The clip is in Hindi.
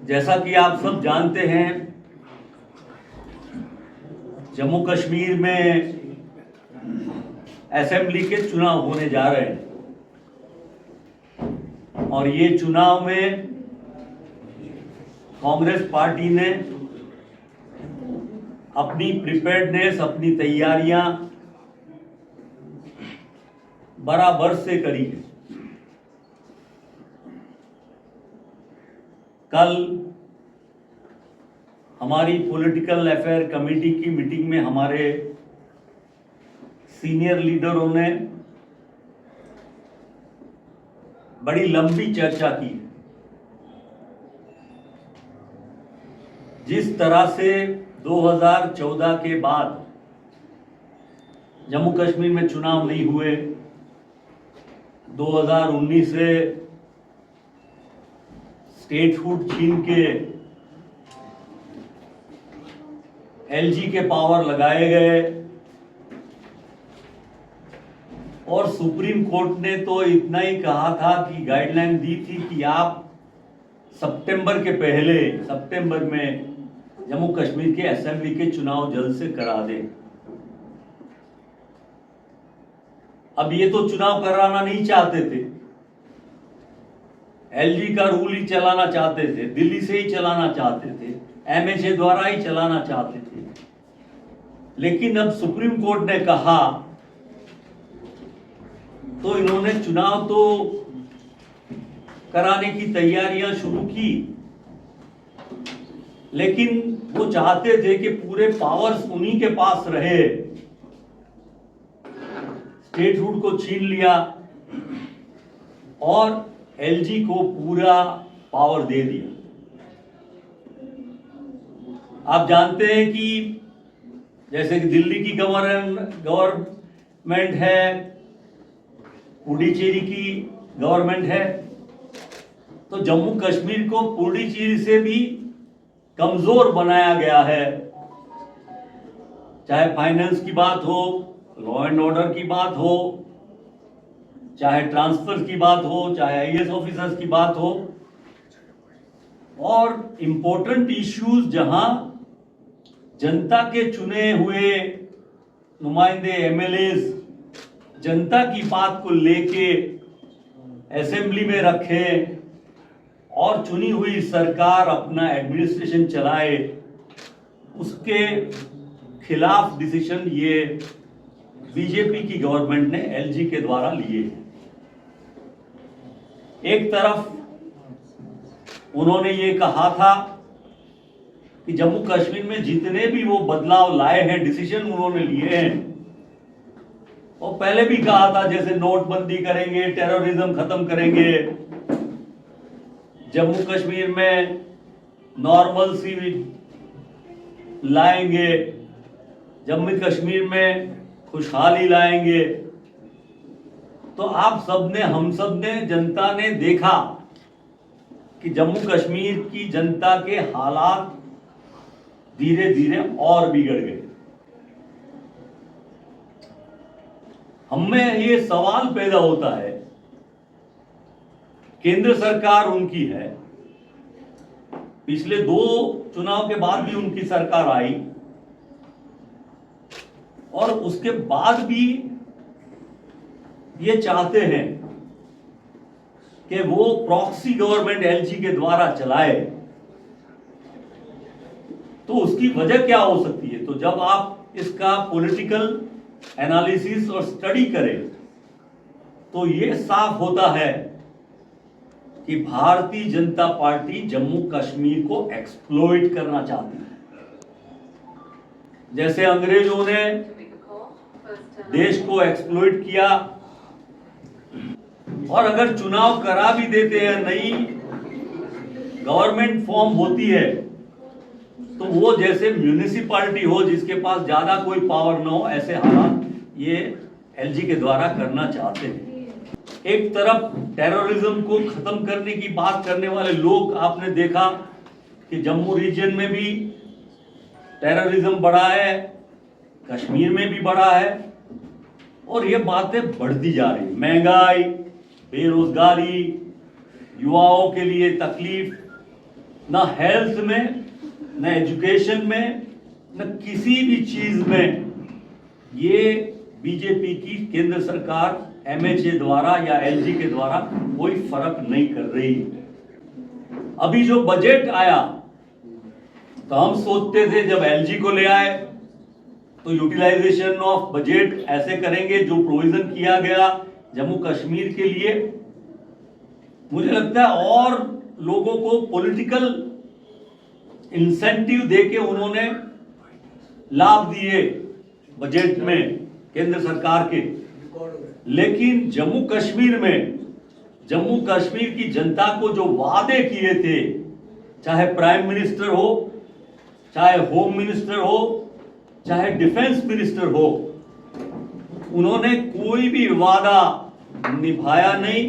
जैसा कि आप सब जानते हैं, जम्मू कश्मीर में असेंबली के चुनाव होने जा रहे हैं और ये चुनाव में कांग्रेस पार्टी ने अपनी प्रिपेयर्डनेस, अपनी तैयारियां बराबर से करी है। कल हमारी पॉलिटिकल अफेयर कमेटी की मीटिंग में हमारे सीनियर लीडरों ने बड़ी लंबी चर्चा की। जिस तरह से 2014 के बाद जम्मू कश्मीर में चुनाव नहीं हुए, 2019 से स्टेटहुड छीन के एलजी के पावर लगाए गए और सुप्रीम कोर्ट ने तो इतना ही कहा था कि गाइडलाइन दी थी कि आप सितंबर के पहले सितंबर में जम्मू कश्मीर के असेंबली के चुनाव जल्द से करा दें। अब ये तो चुनाव कराना नहीं चाहते थे, एलजी का रूल ही चलाना चाहते थे, दिल्ली से ही चलाना चाहते थे, एमएचए द्वारा ही चलाना चाहते थे। लेकिन अब सुप्रीम कोर्ट ने कहा तो इन्होंने चुनाव तो कराने की तैयारियां शुरू की, लेकिन वो चाहते थे कि पूरे पावर्स उन्हीं के पास रहे। स्टेटहुड को छीन लिया और एलजी को पूरा पावर दे दिया। आप जानते हैं कि जैसे कि दिल्ली की गवर्नमेंट है, पुडुचेरी की गवर्नमेंट है, तो जम्मू कश्मीर को पुडुचेरी से भी कमजोर बनाया गया है। चाहे फाइनेंस की बात हो, लॉ एंड ऑर्डर की बात हो, चाहे ट्रांसफर की बात हो, चाहे आईएएस ऑफिसर्स की बात हो, और इंपॉर्टेंट इश्यूज जहां जनता के चुने हुए नुमाइंदे एमएलएस जनता की बात को लेके असेंबली में रखें और चुनी हुई सरकार अपना एडमिनिस्ट्रेशन चलाए, उसके खिलाफ डिसीजन ये बीजेपी की गवर्नमेंट ने एलजी के द्वारा लिए। एक तरफ उन्होंने ये कहा था कि जम्मू कश्मीर में जितने भी वो बदलाव लाए हैं, डिसीजन उन्होंने लिए हैं, और पहले भी कहा था जैसे नोटबंदी करेंगे, टेररिज्म खत्म करेंगे, जम्मू कश्मीर में नॉर्मल सी लाएंगे, जम्मू कश्मीर में खुशहाली लाएंगे। तो आप सबने, हम सबने, जनता ने देखा कि जम्मू कश्मीर की जनता के हालात धीरे धीरे और बिगड़ गए। हमें ये सवाल पैदा होता है, केंद्र सरकार उनकी है, पिछले 2 चुनाव के बाद भी उनकी सरकार आई और उसके बाद भी ये चाहते हैं कि वो प्रॉक्सी गवर्नमेंट एलजी के द्वारा चलाए। तो उसकी वजह क्या हो सकती है? तो जब आप इसका पॉलिटिकल एनालिसिस और स्टडी करें तो ये साफ होता है कि भारतीय जनता पार्टी जम्मू कश्मीर को एक्सप्लॉइट करना चाहती है। जैसे अंग्रेजों ने देश को एक्सप्लॉइट किया, और अगर चुनाव करा भी देते हैं, नई गवर्नमेंट फॉर्म होती है, तो वो जैसे म्यूनिसिपैलिटी हो जिसके पास ज्यादा कोई पावर न हो, ऐसे हालात ये एलजी के द्वारा करना चाहते हैं। एक तरफ टेररिज्म को खत्म करने की बात करने वाले लोग, आपने देखा कि जम्मू रीजन में भी टेररिज्म बढ़ा है, कश्मीर में भी बढ़ा है, और ये बातें बढ़ती जा रही। महंगाई, बेरोजगारी, युवाओं के लिए तकलीफ, न हेल्थ में, न एजुकेशन में, न किसी भी चीज में ये बीजेपी की केंद्र सरकार एमएचए द्वारा या एलजी के द्वारा कोई फर्क नहीं कर रही। अभी जो बजट आया तो हम सोचते थे जब एलजी को ले आए तो यूटिलाइजेशन ऑफ बजट ऐसे करेंगे, जो प्रोविजन किया गया जम्मू कश्मीर के लिए, मुझे लगता है और लोगों को पॉलिटिकल इंसेंटिव देके उन्होंने लाभ दिए बजट में केंद्र सरकार के। लेकिन जम्मू कश्मीर की जनता को जो वादे किए थे, चाहे प्राइम मिनिस्टर हो, चाहे होम मिनिस्टर हो, चाहे डिफेंस मिनिस्टर हो, उन्होंने कोई भी वादा निभाया नहीं।